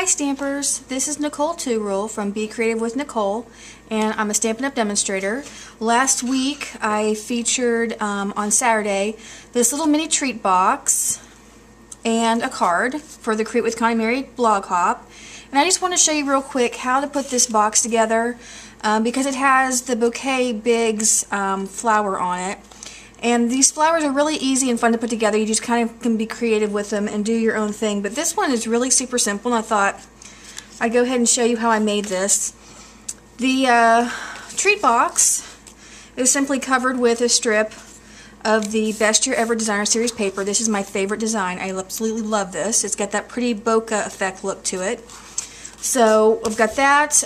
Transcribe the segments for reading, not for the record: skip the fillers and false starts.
Stampers, this is Nicole Toorul from Be Creative with Nicole, and I'm a Stampin' Up! Demonstrator. Last week I featured on Saturday this little mini treat box and a card for the Create with Connie Mary blog hop, and I just want to show you real quick how to put this box together because it has the Bouquet Bigz flower on it. And these flowers are really easy and fun to put together. You just kind of can be creative with them and do your own thing. But this one is really super simple, and I thought I'd go ahead and show you how I made this. The treat box is simply covered with a strip of the Best Year Ever Designer Series paper. This is my favorite design. I absolutely love this. It's got that pretty bokeh effect look to it. So I've got that.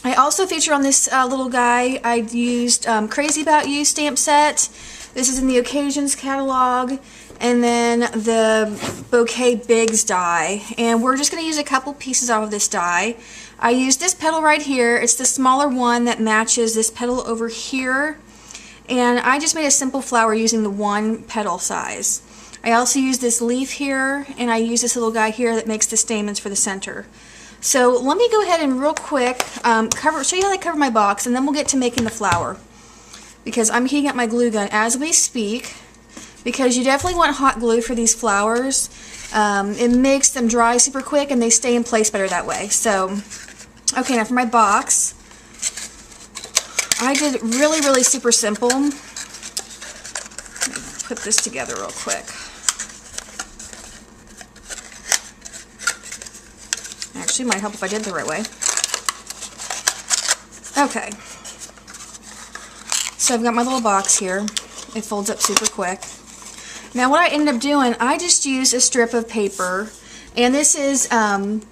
I also feature on this little guy. I used Crazy About You stamp set. This is in the Occasions catalog. And then the Bouquet Bigz die. And we're just going to use a couple pieces out of this die. I used this petal right here. It's the smaller one that matches this petal over here. And I just made a simple flower using the one petal size. I also used this leaf here, and I used this little guy here that makes the stamens for the center. So let me go ahead and real quick show you how I cover my box, and then we'll get to making the flower. Because I'm heating up my glue gun as we speak, because you definitely want hot glue for these flowers. It makes them dry super quick and they stay in place better that way. So, okay, now for my box, I did really super simple. Let me put this together real quick. Actually, might help if I did it the right way. Okay. So I've got my little box here. It folds up super quick. Now what I ended up doing, I just used a strip of paper, and this is 1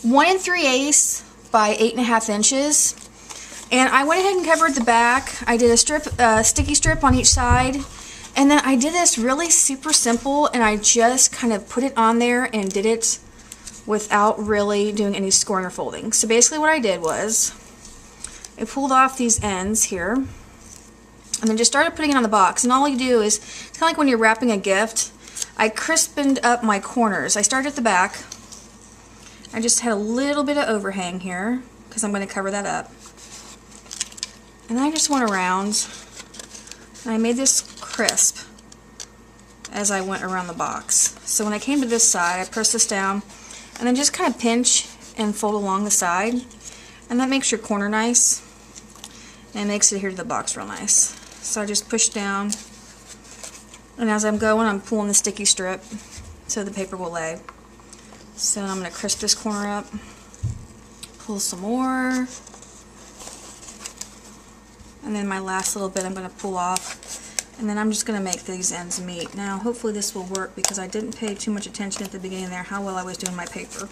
3/8 by 8.5 inches. And I went ahead and covered the back. I did a sticky strip on each side, and then I did this really super simple, and I just kind of put it on there and did it without really doing any scoring or folding. So basically what I did was I pulled off these ends here and then just started putting it on the box. And all you do is, it's kind of like when you're wrapping a gift, I crisped up my corners. I started at the back. I just had a little bit of overhang here because I'm going to cover that up. And I just went around and I made this crisp as I went around the box. So when I came to this side, I pressed this down and then just kind of pinch and fold along the side, and that makes your corner nice and makes it adhere to the box real nice. So I just push down, and as I'm going, I'm pulling the sticky strip so the paper will lay. So I'm going to crisp this corner up, pull some more, and then my last little bit I'm going to pull off, and then I'm just going to make these ends meet. Now hopefully this will work because I didn't pay too much attention at the beginning there how well I was doing my paper.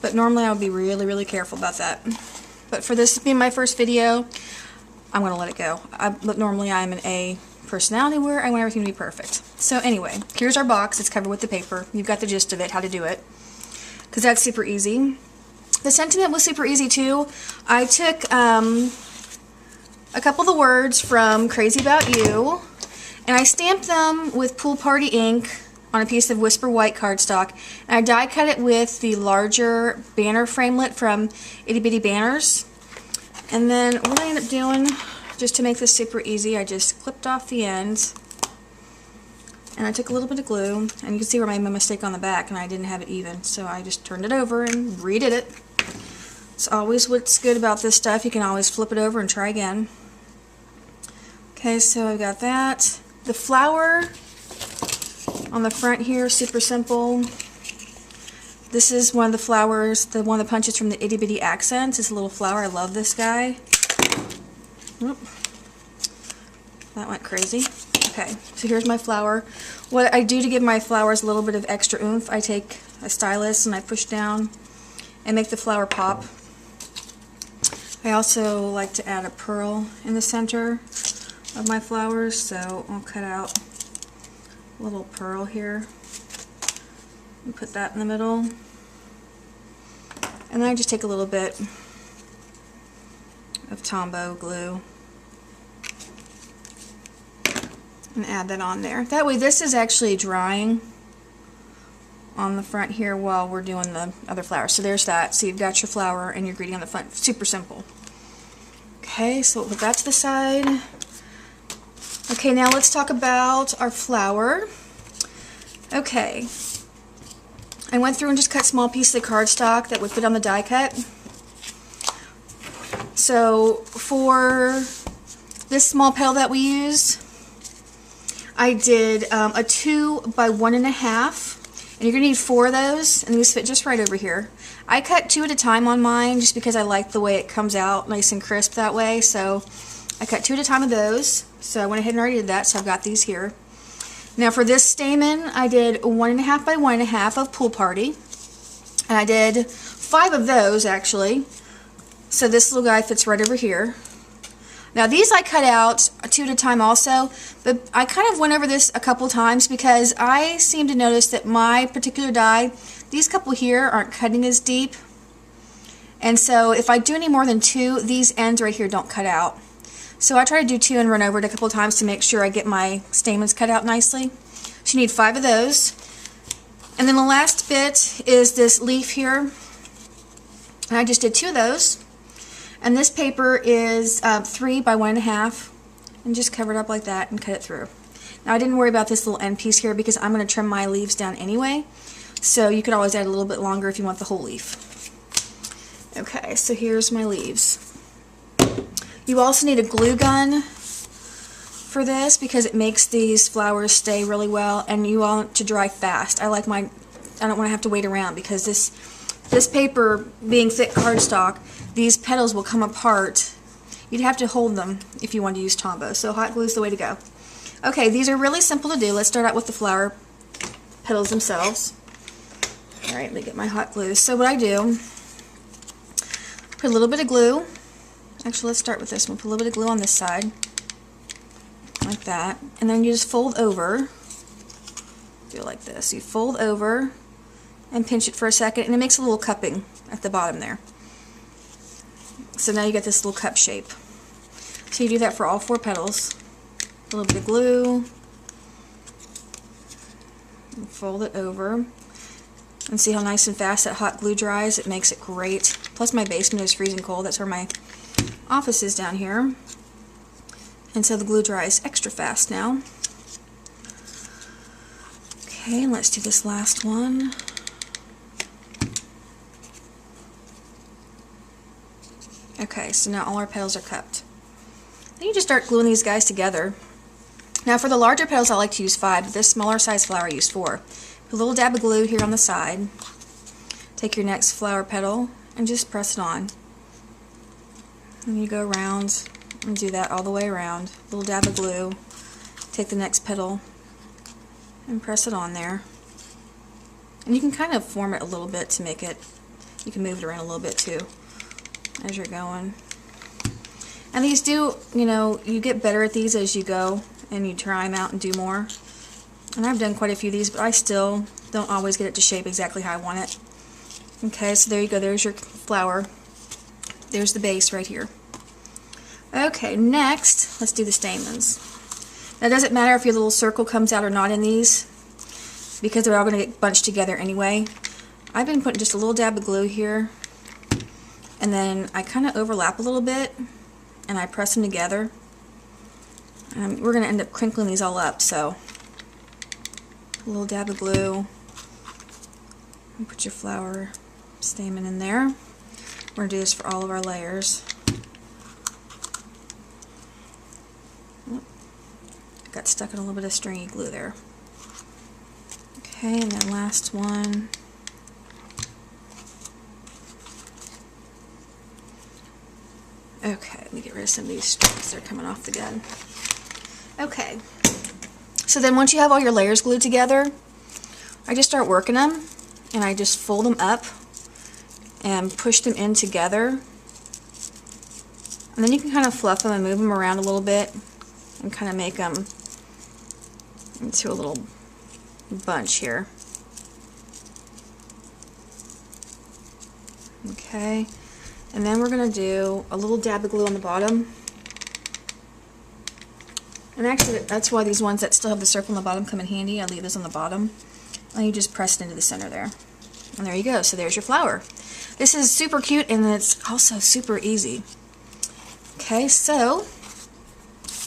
But normally I would be really careful about that. But for this being my first video, I'm going to let it go. But normally I'm an A personality where I want everything to be perfect. So anyway, here's our box. It's covered with the paper. You've got the gist of it, how to do it. Because that's super easy. The sentiment was super easy too. I took a couple of the words from Crazy About You, and I stamped them with Pool Party ink on a piece of Whisper White cardstock, and I die cut it with the larger banner framelit from Itty Bitty Banners. And then what I ended up doing, just to make this super easy, I just clipped off the ends, and I took a little bit of glue, and you can see where I made my mistake on the back, and I didn't have it even, so I just turned it over and redid it. It's always what's good about this stuff. You can always flip it over and try again. Okay, so I've got that. The flower on the front here, super simple. This is one of the flowers, one of the punches from the Itty Bitty Accents. It's a little flower. I love this guy. Oop. That went crazy. Okay, so here's my flower. What I do to give my flowers a little bit of extra oomph, I take a stylus and I push down and make the flower pop. I also like to add a pearl in the center of my flowers, so I'll cut out a little pearl here and put that in the middle. And then I just take a little bit of Tombow glue and add that on there. That way this is actually drying on the front here while we're doing the other flower. So there's that. So you've got your flower and your greeting on the front. Super simple. Okay, so we'll put that to the side. Okay, now let's talk about our flower. Okay, I went through and just cut small pieces of cardstock that would fit on the die cut. So for this small petal that we use, I did a 2 by 1.5, and you're going to need 4 of those, and these fit just right over here. I cut 2 at a time on mine just because I like the way it comes out nice and crisp that way, so I cut 2 at a time of those. So I went ahead and already did that, so I've got these here. Now for this stamen, I did 1.5 by 1.5 of Pool Party, and I did 5 of those actually. So this little guy fits right over here. Now these I cut out 2 at a time also, but I kind of went over this a couple times because I seem to notice that my particular die, these couple here aren't cutting as deep. And so if I do any more than 2, these ends right here don't cut out. So I try to do 2 and run over it a couple times to make sure I get my stamens cut out nicely. So you need 5 of those. And then the last bit is this leaf here. And I just did 2 of those. And this paper is 3 by 1.5, and just cover it up like that and cut it through. Now I didn't worry about this little end piece here because I'm going to trim my leaves down anyway, so you could always add a little bit longer if you want the whole leaf. Okay, so here's my leaves. You also need a glue gun for this because it makes these flowers stay really well, and you want it to dry fast. I don't want to have to wait around because this paper being thick cardstock, these petals will come apart. You'd have to hold them if you want to use Tombow, so hot glue is the way to go. Okay, these are really simple to do. Let's start out with the flower petals themselves. Alright, let me get my hot glue. So what I do, put a little bit of glue. Actually, let's start with this one. Put a little bit of glue on this side, like that. And then you just fold over. Do it like this. You fold over and pinch it for a second, and it makes a little cupping at the bottom there. So now you get this little cup shape. So you do that for all 4 petals. A little bit of glue, and fold it over, and see how nice and fast that hot glue dries. It makes it great. Plus my basement is freezing cold. That's where my office is down here, and so the glue dries extra fast now. Okay, let's do this last one. Okay, so now all our petals are cupped. Then you just start gluing these guys together. Now for the larger petals I like to use 5, but this smaller size flower I use 4. Put a little dab of glue here on the side. Take your next flower petal and just press it on. And you go around and do that all the way around. A little dab of glue. Take the next petal and press it on there. And you can kind of form it a little bit to make it, you can move it around a little bit too as you're going. And these do, you get better at these as you go and you try them out and do more. And I've done quite a few of these, but I still don't always get it to shape exactly how I want it. Okay, so there you go. There's your flower. There's the base right here. Okay, next, let's do the stamens. Now it doesn't matter if your little circle comes out or not in these, because they're all going to get bunched together anyway. I've been putting just a little dab of glue here, and then I kind of overlap a little bit, and I press them together. We're going to end up crinkling these all up, so a little dab of glue, and put your flower stamen in there. We're going to do this for all of our layers. Got stuck in a little bit of stringy glue there. Okay, and then last one. Okay, let me get rid of some of these strips that are coming off the gun. Okay, so then once you have all your layers glued together, I just start working them, and I just fold them up and push them in together. And then you can kind of fluff them and move them around a little bit and kind of make them into a little bunch here. Okay, and then we're going to do a little dab of glue on the bottom. And actually, that's why these ones that still have the circle on the bottom come in handy. I leave those on the bottom. and you just press it into the center there. And there you go. So there's your flower. This is super cute, and it's also super easy. Okay, so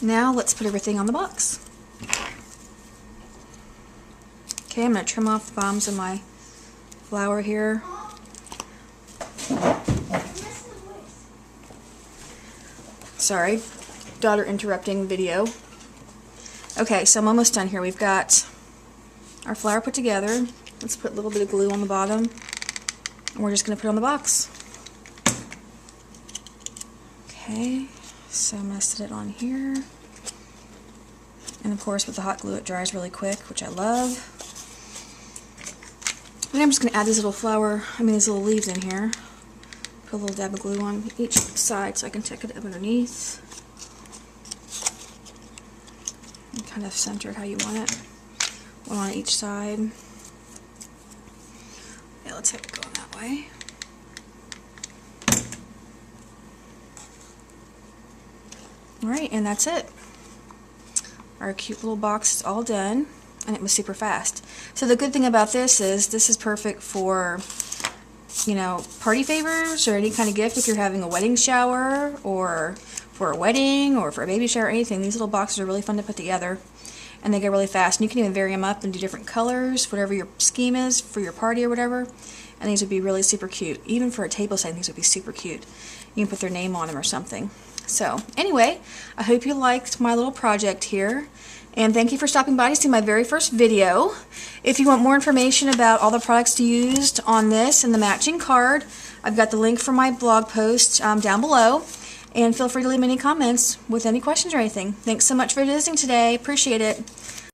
now let's put everything on the box. Okay, I'm going to trim off the bottoms of my flower here. Sorry, daughter interrupting video. Okay, so I'm almost done here. We've got our flower put together. Let's put a little bit of glue on the bottom, and we're just going to put it on the box. Okay, so I'm going to set it on here. And of course with the hot glue it dries really quick, which I love. And I'm just going to add these little leaves in here. Put a little dab of glue on each side so I can take it up underneath. And kind of center it how you want it. One on each side. Yeah, let's have it going that way. Alright, and that's it. Our cute little box is all done, and it was super fast. So the good thing about this is perfect for, you know, party favors or any kind of gift. If you're having a wedding shower or for a wedding or for a baby shower or anything, these little boxes are really fun to put together, and they go really fast. And you can even vary them up and do different colors, whatever your scheme is for your party or whatever. And these would be really super cute. Even for a table setting, these would be super cute. You can put their name on them or something. So anyway, I hope you liked my little project here, and thank you for stopping by to see my very first video. If you want more information about all the products used on this and the matching card, I've got the link for my blog post down below, and feel free to leave me any comments with any questions or anything. Thanks so much for visiting today. Appreciate it.